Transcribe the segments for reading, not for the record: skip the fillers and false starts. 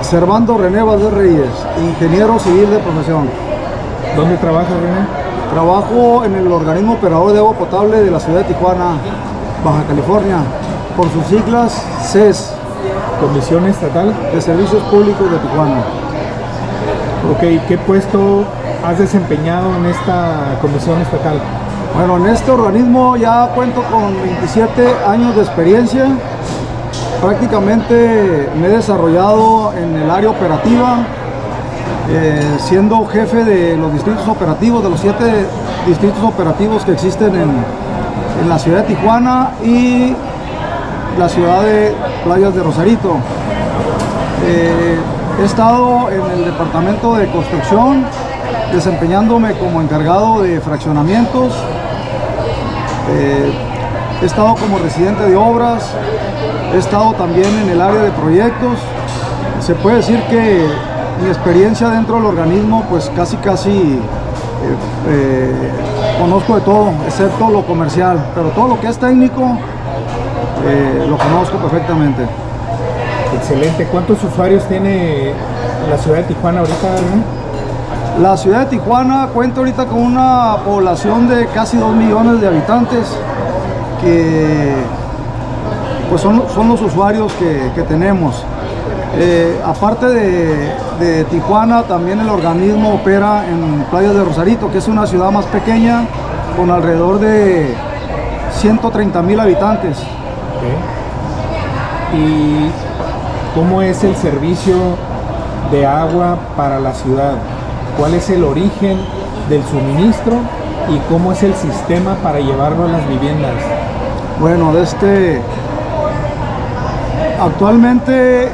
Servando René Valdés Reyes, ingeniero civil de profesión. ¿Dónde trabajas, René? Trabajo en el organismo operador de agua potable de la ciudad de Tijuana, Baja California, por sus siglas CES, Comisión Estatal de Servicios Públicos de Tijuana. Ok, ¿qué puesto has desempeñado en esta comisión estatal? Bueno, en este organismo ya cuento con 27 años de experiencia. Prácticamente me he desarrollado en el área operativa, siendo jefe de los distritos operativos, de los 7 distritos operativos que existen en la ciudad de Tijuana y la ciudad de Playas de Rosarito. He estado en el departamento de construcción, desempeñándome como encargado de fraccionamientos. He estado como residente de obras, he estado también en el área de proyectos. Se puede decir que mi experiencia dentro del organismo, pues casi conozco de todo, excepto lo comercial, pero todo lo que es técnico lo conozco perfectamente. Excelente. ¿Cuántos usuarios tiene la ciudad de Tijuana ahorita, ¿no? La ciudad de Tijuana cuenta ahorita con una población de casi 2 millones de habitantes, que pues son los usuarios que tenemos. Aparte de Tijuana, también el organismo opera en Playas de Rosarito, que es una ciudad más pequeña con alrededor de 130,000 habitantes. Okay. ¿Y cómo es el servicio de agua para la ciudad? ¿Cuál es el origen del suministro y cómo es el sistema para llevarlo a las viviendas? Bueno, actualmente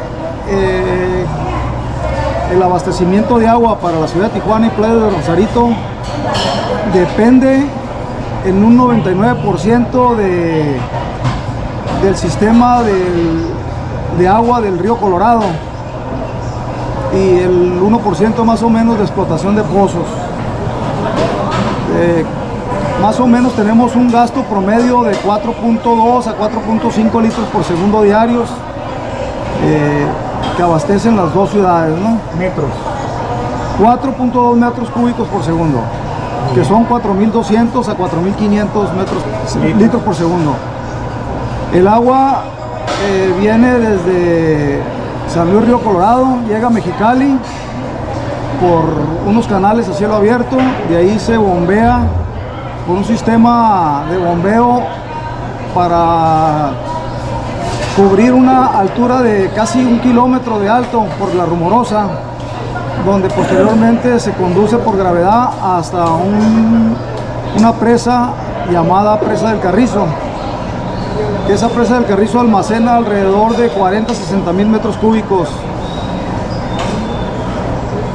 el abastecimiento de agua para la ciudad de Tijuana y Playa de Rosarito depende en un 99% del sistema de agua del río Colorado y el 1% más o menos de explotación de pozos. Más o menos tenemos un gasto promedio de 4.2 a 4.5 litros por segundo diarios que abastecen las dos ciudades, ¿no? Metros. 4.2 metros cúbicos por segundo, que son 4.200 a 4.500 litros por segundo. El agua viene desde San Luis Río Colorado, llega a Mexicali por unos canales a cielo abierto, de ahí se bombea por un sistema de bombeo para cubrir una altura de casi 1 kilómetro de alto por la Rumorosa, donde posteriormente se conduce por gravedad hasta una presa llamada Presa del Carrizo. Esa Presa del Carrizo almacena alrededor de 40 a 60 mil metros cúbicos.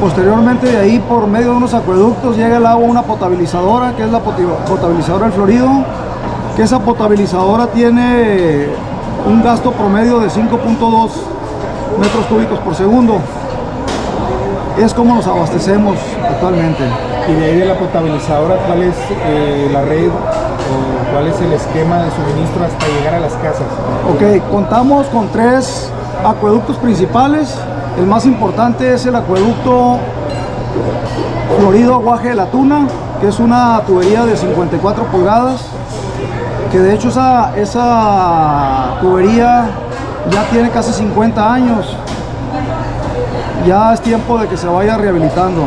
Posteriormente de ahí, por medio de unos acueductos, llega el agua a una potabilizadora, que es la potabilizadora del Florido, que esa potabilizadora tiene un gasto promedio de 5.2 metros cúbicos por segundo. Es como nos abastecemos actualmente. Y de ahí de la potabilizadora, ¿cuál es la red o cuál es el esquema de suministro hasta llegar a las casas? Ok, contamos con 3 acueductos principales. El más importante es el acueducto Florido Aguaje de la Tuna, que es una tubería de 54 pulgadas, que de hecho esa tubería ya tiene casi 50 años. Ya es tiempo de que se vaya rehabilitando.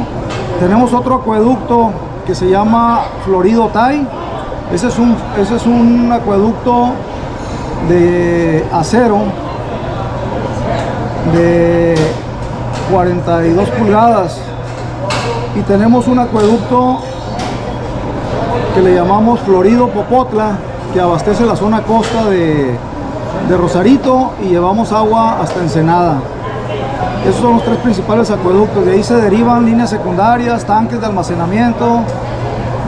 Tenemos otro acueducto que se llama Florido Tai. Ese es un acueducto de acero de 42 pulgadas. Y tenemos un acueducto que le llamamos Florido Popotla, que abastece la zona costa de Rosarito y llevamos agua hasta Ensenada. Esos son los 3 principales acueductos. De ahí se derivan líneas secundarias, tanques de almacenamiento,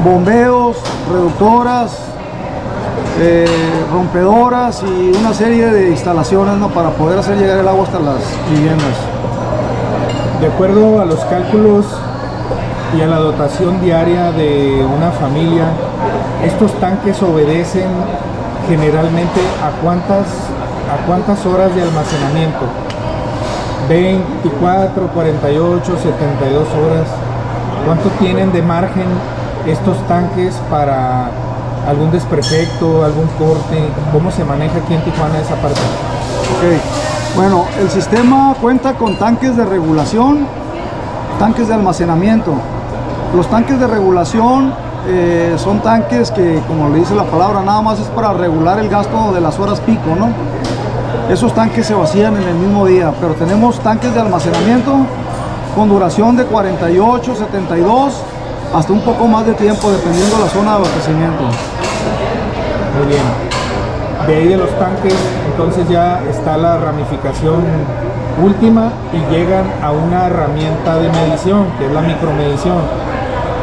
bombeos, reductoras, rompedoras y una serie de instalaciones, ¿no?, para poder hacer llegar el agua hasta las viviendas. De acuerdo a los cálculos y a la dotación diaria de una familia, estos tanques obedecen generalmente a cuántas horas de almacenamiento. 24, 48, 72 horas. ¿Cuánto tienen de margen estos tanques para algún desperfecto, algún corte? ¿Cómo se maneja aquí en Tijuana esa parte? Ok, bueno, el sistema cuenta con tanques de regulación, tanques de almacenamiento. Los tanques de regulación son tanques que, como le dice la palabra, nada más es para regular el gasto de las horas pico, ¿no? Esos tanques se vacían en el mismo día, pero tenemos tanques de almacenamiento con duración de 48, 72, hasta un poco más de tiempo, dependiendo de la zona de abastecimiento. Muy bien. De ahí de los tanques, entonces ya está la ramificación última y llegan a una herramienta de medición, que es la micromedición.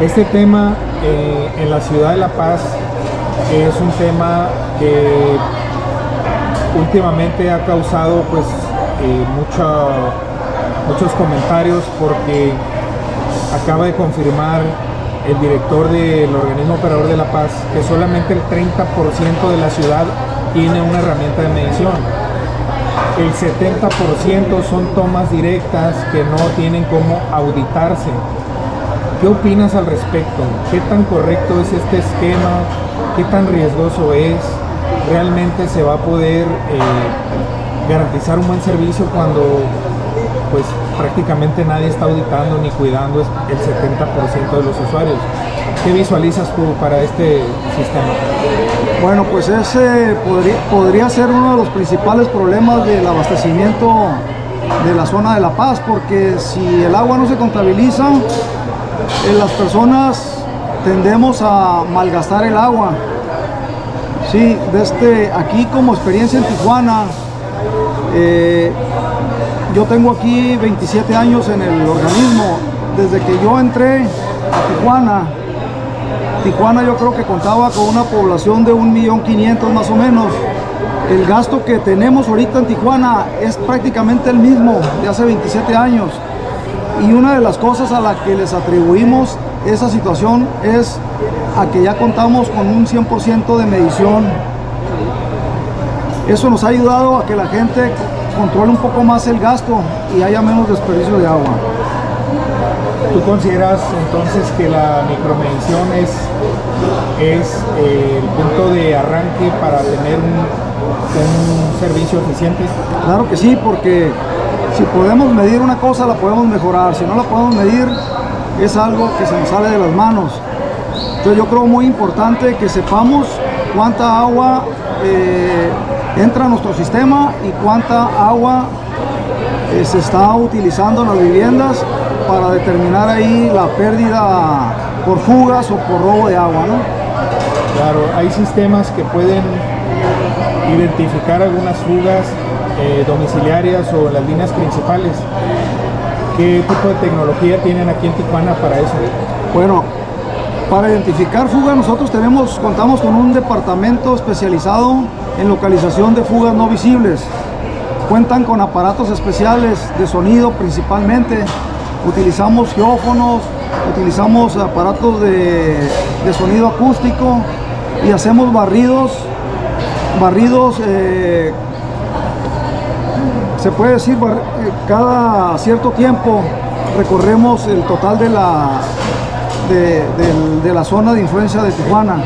Este tema en la ciudad de La Paz es un tema que últimamente ha causado pues muchos comentarios, porque acaba de confirmar el director del organismo operador de La Paz que solamente el 30% de la ciudad tiene una herramienta de medición. El 70% son tomas directas que no tienen cómo auditarse. ¿Qué opinas al respecto? ¿Qué tan correcto es este esquema? ¿Qué tan riesgoso es? ¿Realmente se va a poder garantizar un buen servicio cuando pues prácticamente nadie está auditando ni cuidando el 70% de los usuarios? ¿Qué visualizas tú para este sistema? Bueno, pues ese podría ser uno de los principales problemas del abastecimiento de la zona de La Paz, porque si el agua no se contabiliza, las personas tendemos a malgastar el agua. Sí, desde aquí como experiencia en Tijuana, yo tengo aquí 27 años en el organismo. Desde que yo entré a Tijuana yo creo que contaba con una población de 1.500.000 más o menos. El gasto que tenemos ahorita en Tijuana es prácticamente el mismo de hace 27 años. Y una de las cosas a la que les atribuimos esa situación es a que ya contamos con un 100% de medición. Eso nos ha ayudado a que la gente controle un poco más el gasto y haya menos desperdicio de agua. ¿Tú consideras entonces que la micromedición es el punto de arranque para tener un servicio eficiente? Claro que sí, porque si podemos medir una cosa, la podemos mejorar. Si no la podemos medir, es algo que se nos sale de las manos. Entonces yo creo muy importante que sepamos cuánta agua entra a nuestro sistema y cuánta agua se está utilizando en las viviendas, para determinar ahí la pérdida por fugas o por robo de agua, ¿no? Claro, hay sistemas que pueden identificar algunas fugas domiciliarias o las líneas principales. ¿Qué tipo de tecnología tienen aquí en Tijuana para eso? Bueno, para identificar fugas nosotros contamos con un departamento especializado en localización de fugas no visibles. Cuentan con aparatos especiales de sonido principalmente. Utilizamos geófonos, utilizamos aparatos de sonido acústico y hacemos barridos, se puede decir, cada cierto tiempo recorremos el total de la zona de influencia de Tijuana.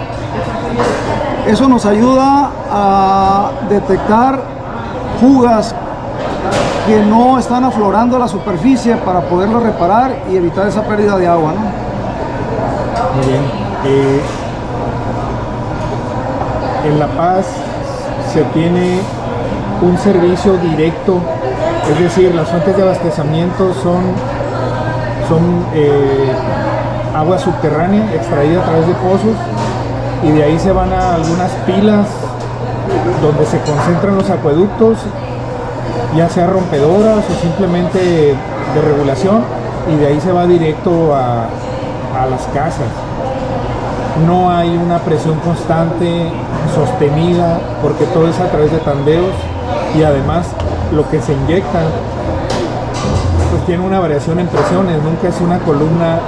Eso nos ayuda a detectar fugas que no están aflorando a la superficie para poderlo reparar y evitar esa pérdida de agua, ¿no? Muy bien. En La Paz se tiene un servicio directo, es decir, las fuentes de abastecimiento son agua subterránea extraída a través de pozos, y de ahí se van a algunas pilas donde se concentran los acueductos, ya sea rompedoras o simplemente de regulación, y de ahí se va directo a las casas. No hay una presión constante, sostenida, porque todo es a través de tandeos, y además lo que se inyecta pues tiene una variación en presiones, nunca es una columna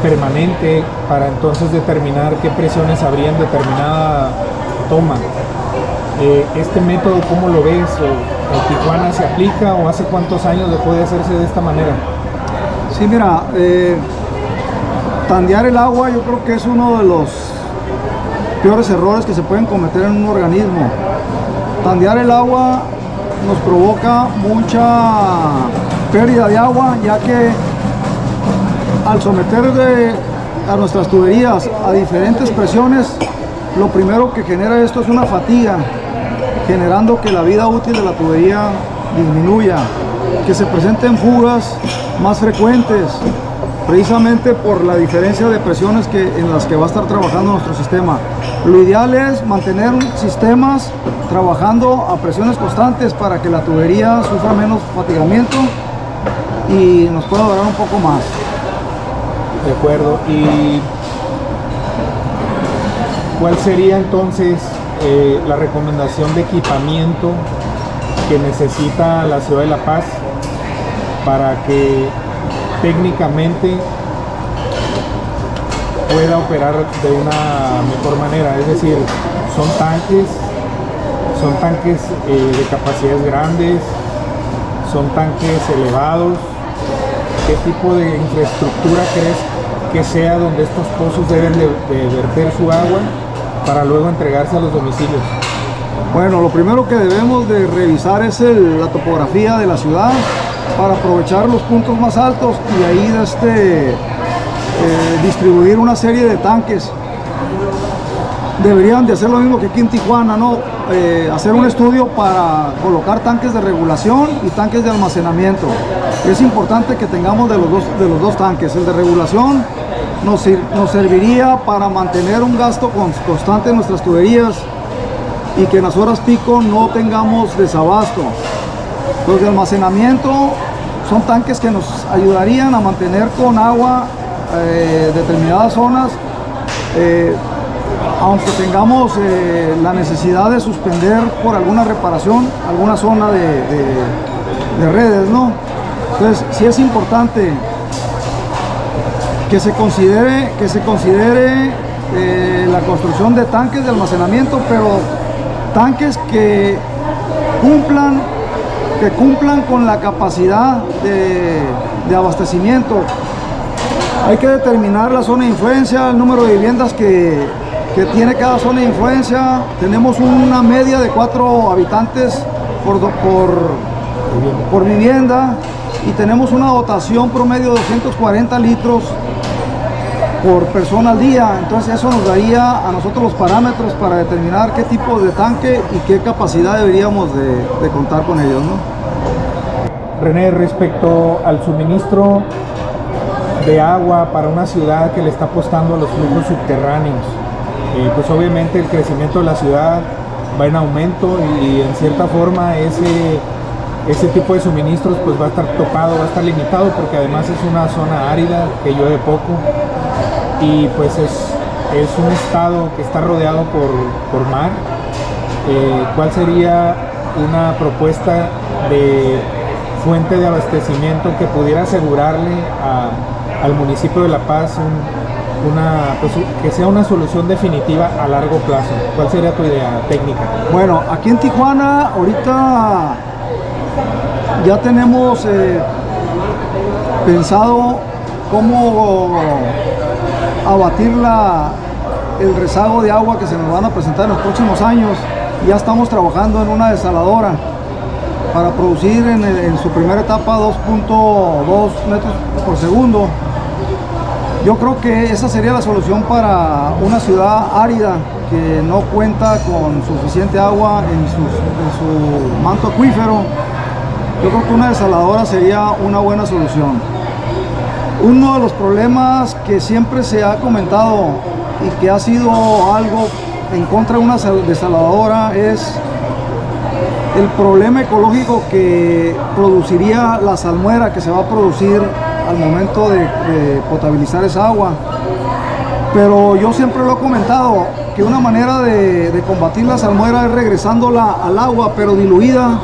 permanente para entonces determinar qué presiones habría en determinada toma. Este método, ¿cómo lo ves? ¿En Tijuana se aplica o hace cuántos años dejó de hacerse de esta manera? Sí, mira, tandear el agua yo creo que es uno de los peores errores que se pueden cometer en un organismo. Tandear el agua nos provoca mucha pérdida de agua, ya que al someter a nuestras tuberías a diferentes presiones, lo primero que genera esto es una fatiga, generando que la vida útil de la tubería disminuya, que se presenten fugas más frecuentes, precisamente por la diferencia de presiones en las que va a estar trabajando nuestro sistema. Lo ideal es mantener sistemas trabajando a presiones constantes para que la tubería sufra menos fatigamiento y nos pueda durar un poco más. De acuerdo. ¿Y cuál sería entonces la recomendación de equipamiento que necesita la ciudad de La Paz para que técnicamente pueda operar de una mejor manera? Es decir, son tanques de capacidades grandes, son tanques elevados. ¿Qué tipo de infraestructura crees que sea donde estos pozos deben de verter su agua para luego entregarse a los domicilios? Bueno, lo primero que debemos de revisar es la topografía de la ciudad para aprovechar los puntos más altos y ahí distribuir una serie de tanques. Deberían de hacer lo mismo que aquí en Tijuana, ¿no? Hacer un estudio para colocar tanques de regulación y tanques de almacenamiento. Es importante que tengamos de los dos tanques. El de regulación nos serviría para mantener un gasto constante en nuestras tuberías y que en las horas pico no tengamos desabasto. Los de almacenamiento son tanques que nos ayudarían a mantener con agua determinadas zonas, aunque tengamos la necesidad de suspender por alguna reparación alguna zona de redes, ¿no? Entonces sí es importante que se considere la construcción de tanques de almacenamiento, pero tanques que cumplan con la capacidad de abastecimiento. Hay que determinar la zona de influencia, el número de viviendas que tiene cada zona de influencia. Tenemos una media de 4 habitantes por vivienda y tenemos una dotación promedio de 240 litros por persona al día. Entonces eso nos daría a nosotros los parámetros para determinar qué tipo de tanque y qué capacidad deberíamos de contar con ellos, ¿no? René, respecto al suministro de agua para una ciudad que le está apostando a los flujos subterráneos, pues obviamente el crecimiento de la ciudad va en aumento y en cierta forma ese tipo de suministros pues va a estar topado, va a estar limitado, porque además es una zona árida que llueve poco y pues es un estado que está rodeado por mar. ¿Cuál sería una propuesta de fuente de abastecimiento que pudiera asegurarle al municipio de La Paz que sea una solución definitiva a largo plazo? ¿Cuál sería tu idea técnica? Bueno, aquí en Tijuana ahorita ya tenemos pensado cómo abatir el rezago de agua que se nos van a presentar en los próximos años. Ya estamos trabajando en una desaladora para producir en su primera etapa 2.2 metros por segundo. Yo creo que esa sería la solución para una ciudad árida que no cuenta con suficiente agua en su manto acuífero. Yo creo que una desaladora sería una buena solución. Uno de los problemas que siempre se ha comentado y que ha sido algo en contra de una desaladora es el problema ecológico que produciría la salmuera que se va a producir al momento de potabilizar esa agua. Pero yo siempre lo he comentado, que una manera de combatir la salmuera es regresándola al agua, pero diluida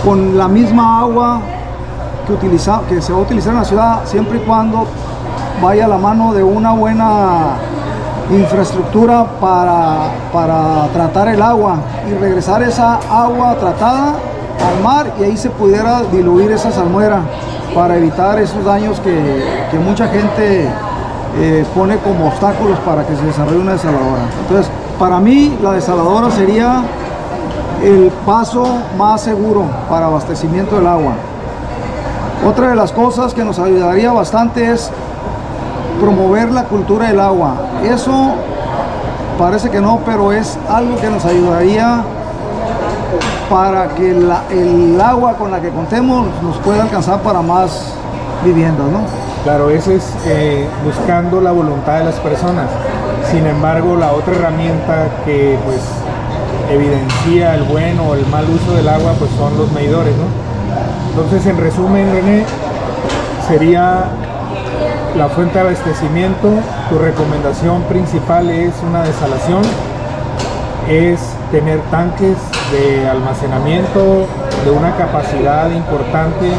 con la misma agua que se va a utilizar en la ciudad, siempre y cuando vaya a la mano de una buena infraestructura para tratar el agua y regresar esa agua tratada al mar y ahí se pudiera diluir esa salmuera para evitar esos daños que mucha gente pone como obstáculos para que se desarrolle una desaladora. Entonces, para mí la desaladora sería el paso más seguro para abastecimiento del agua. Otra de las cosas que nos ayudaría bastante es promover la cultura del agua. Eso parece que no, pero es algo que nos ayudaría para que el agua con la que contemos nos pueda alcanzar para más viviendas, ¿no? Claro, eso es buscando la voluntad de las personas. Sin embargo, la otra herramienta que pues evidencia el buen o el mal uso del agua pues son los medidores, ¿no? Entonces, en resumen, René, sería la fuente de abastecimiento. Tu recomendación principal es una desalación, es tener tanques de almacenamiento de una capacidad importante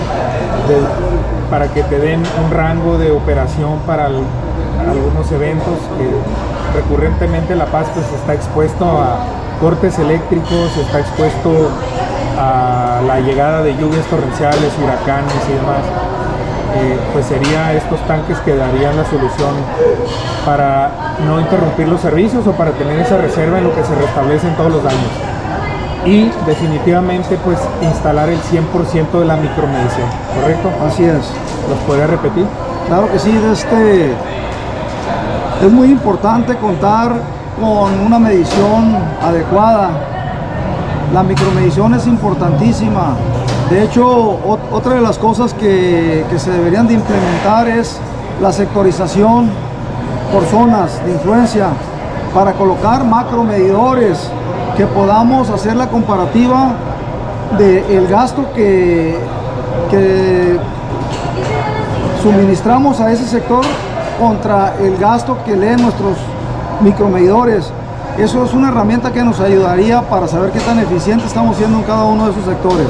para que te den un rango de operación para algunos eventos que recurrentemente La Paz pues está expuesto a cortes eléctricos, está expuesto a la llegada de lluvias torrenciales, huracanes y demás. Pues sería estos tanques que darían la solución para no interrumpir los servicios o para tener esa reserva en lo que se restablecen todos los daños. Y definitivamente pues instalar el 100% de la micromedición, ¿correcto? Así es. ¿Los podría repetir? Claro que sí, es muy importante contar con una medición adecuada. La micromedición es importantísima. De hecho, otra de las cosas que se deberían de implementar es la sectorización por zonas de influencia para colocar macromedidores que podamos hacer la comparativa del gasto que suministramos a ese sector contra el gasto que leen nuestros micromedidores. Eso es una herramienta que nos ayudaría para saber qué tan eficiente estamos siendo en cada uno de esos sectores.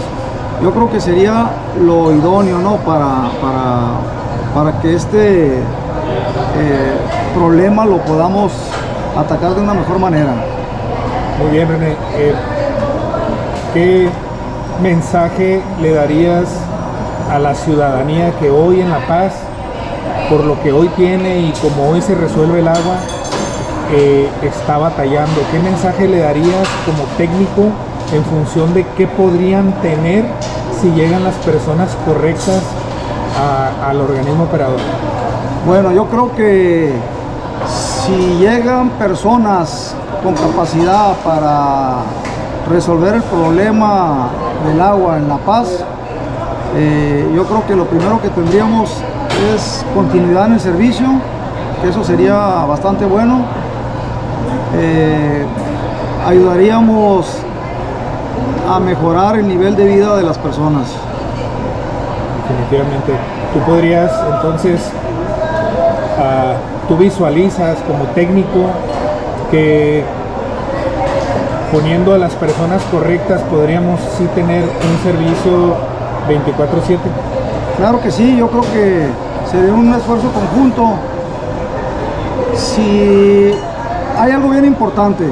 Yo creo que sería lo idóneo, ¿no? para que este problema lo podamos atacar de una mejor manera. Muy bien, René. ¿Qué mensaje le darías a la ciudadanía que hoy en La Paz, por lo que hoy tiene y como hoy se resuelve el agua, está batallando? ¿Qué mensaje le darías como técnico en función de qué podrían tener si llegan las personas correctas al organismo operador? Bueno, yo creo que si llegan personas con capacidad para resolver el problema del agua en La Paz, yo creo que lo primero que tendríamos es continuidad en el servicio, que eso sería bastante bueno. Ayudaríamos a mejorar el nivel de vida de las personas. Definitivamente. Tú podrías entonces, tú visualizas como técnico que poniendo a las personas correctas podríamos sí tener un servicio 24/7. Claro que sí, yo creo que sería un esfuerzo conjunto. Si hay algo bien importante,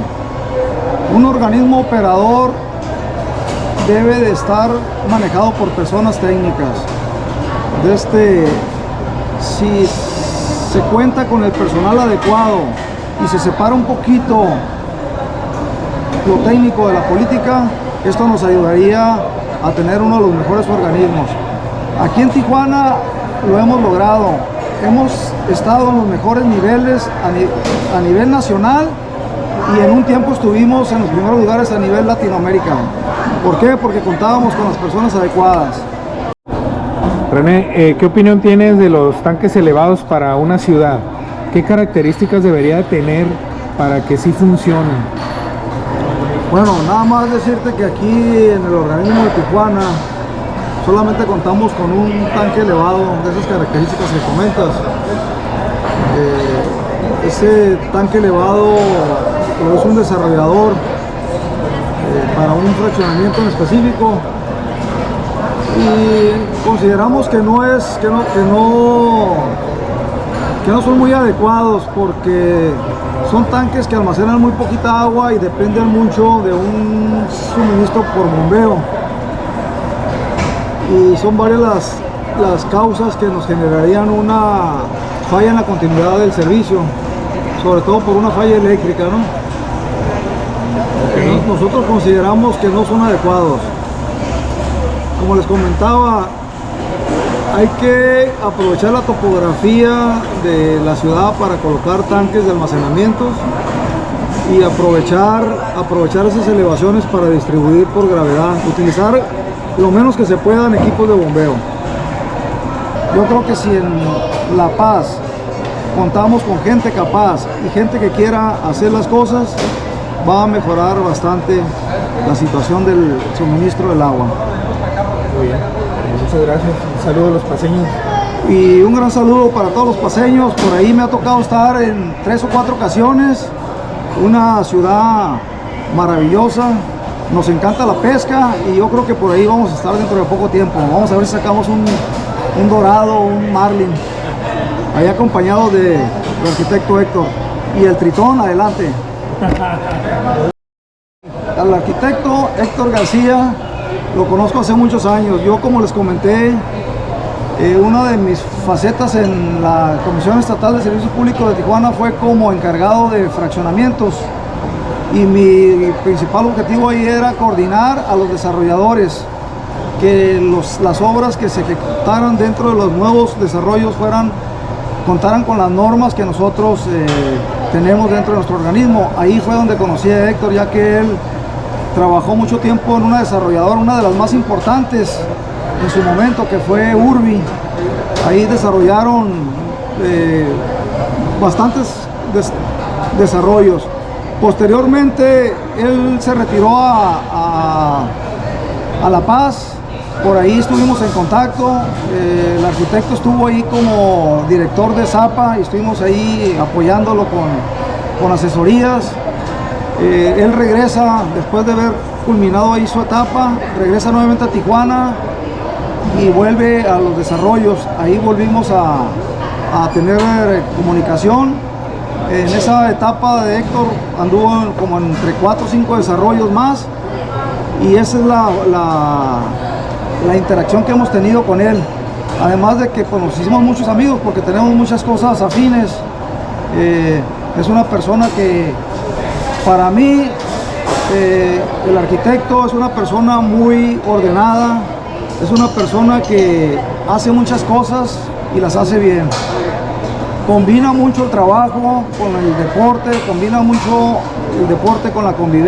un organismo operador debe de estar manejado por personas técnicas. Si se cuenta con el personal adecuado y se separa un poquito lo técnico de la política, esto nos ayudaría a tener uno de los mejores organismos. Aquí en Tijuana lo hemos logrado. Hemos estado en los mejores niveles a nivel nacional y en un tiempo estuvimos en los primeros lugares a nivel Latinoamérica. ¿Por qué? Porque contábamos con las personas adecuadas. René, ¿qué opinión tienes de los tanques elevados para una ciudad? ¿Qué características debería tener para que sí funcionen? Bueno, nada más decirte que aquí en el organismo de Tijuana solamente contamos con un tanque elevado de esas características que comentas. Ese tanque elevado lo es un desarrollador para un fraccionamiento en específico y consideramos que no son muy adecuados porque son tanques que almacenan muy poquita agua y dependen mucho de un suministro por bombeo. y son varias las causas que nos generarían una falla en la continuidad del servicio, sobre todo por una falla eléctrica, ¿no? Ok. Nosotros consideramos que no son adecuados. Como les comentaba, hay que aprovechar la topografía de la ciudad para colocar tanques de almacenamientos y aprovechar esas elevaciones para distribuir por gravedad, utilizar lo menos que se puedan equipos de bombeo. Yo creo que si en La Paz contamos con gente capaz y gente que quiera hacer las cosas, va a mejorar bastante la situación del suministro del agua. Muy bien. Muchas gracias. Un saludo a los paseños. Y un gran saludo para todos los paseños. Por ahí me ha tocado estar en 3 o 4 ocasiones. Una ciudad maravillosa. Nos encanta la pesca y yo creo que por ahí vamos a estar dentro de poco tiempo. Vamos a ver si sacamos un dorado, un marlin. Ahí acompañado del arquitecto Héctor. Y el tritón, adelante. Al arquitecto Héctor García lo conozco hace muchos años. Yo, como les comenté, una de mis facetas en la Comisión Estatal de Servicios Públicos de Tijuana fue como encargado de fraccionamientos, y mi principal objetivo ahí era coordinar a los desarrolladores, que las obras que se ejecutaran dentro de los nuevos desarrollos contaran con las normas que nosotros tenemos dentro de nuestro organismo. Ahí fue donde conocí a Héctor, ya que él trabajó mucho tiempo en una desarrolladora, una de las más importantes en su momento, que fue Urbi. Ahí desarrollaron bastantes desarrollos. Posteriormente él se retiró a La Paz. Por ahí estuvimos en contacto. El arquitecto estuvo ahí como director de Zapa y estuvimos ahí apoyándolo con asesorías. Él regresa, después de haber culminado ahí su etapa, regresa nuevamente a Tijuana y vuelve a los desarrollos. Ahí volvimos a tener comunicación. En esa etapa de Héctor anduvo como entre 4 o 5 desarrollos más, y esa es la interacción que hemos tenido con él. Además de que pues, nos hicimos muchos amigos porque tenemos muchas cosas afines. Es una persona que, para mí, el arquitecto es una persona muy ordenada, es una persona que hace muchas cosas y las hace bien. Combina mucho el trabajo con el deporte, combina mucho el deporte con la convivencia.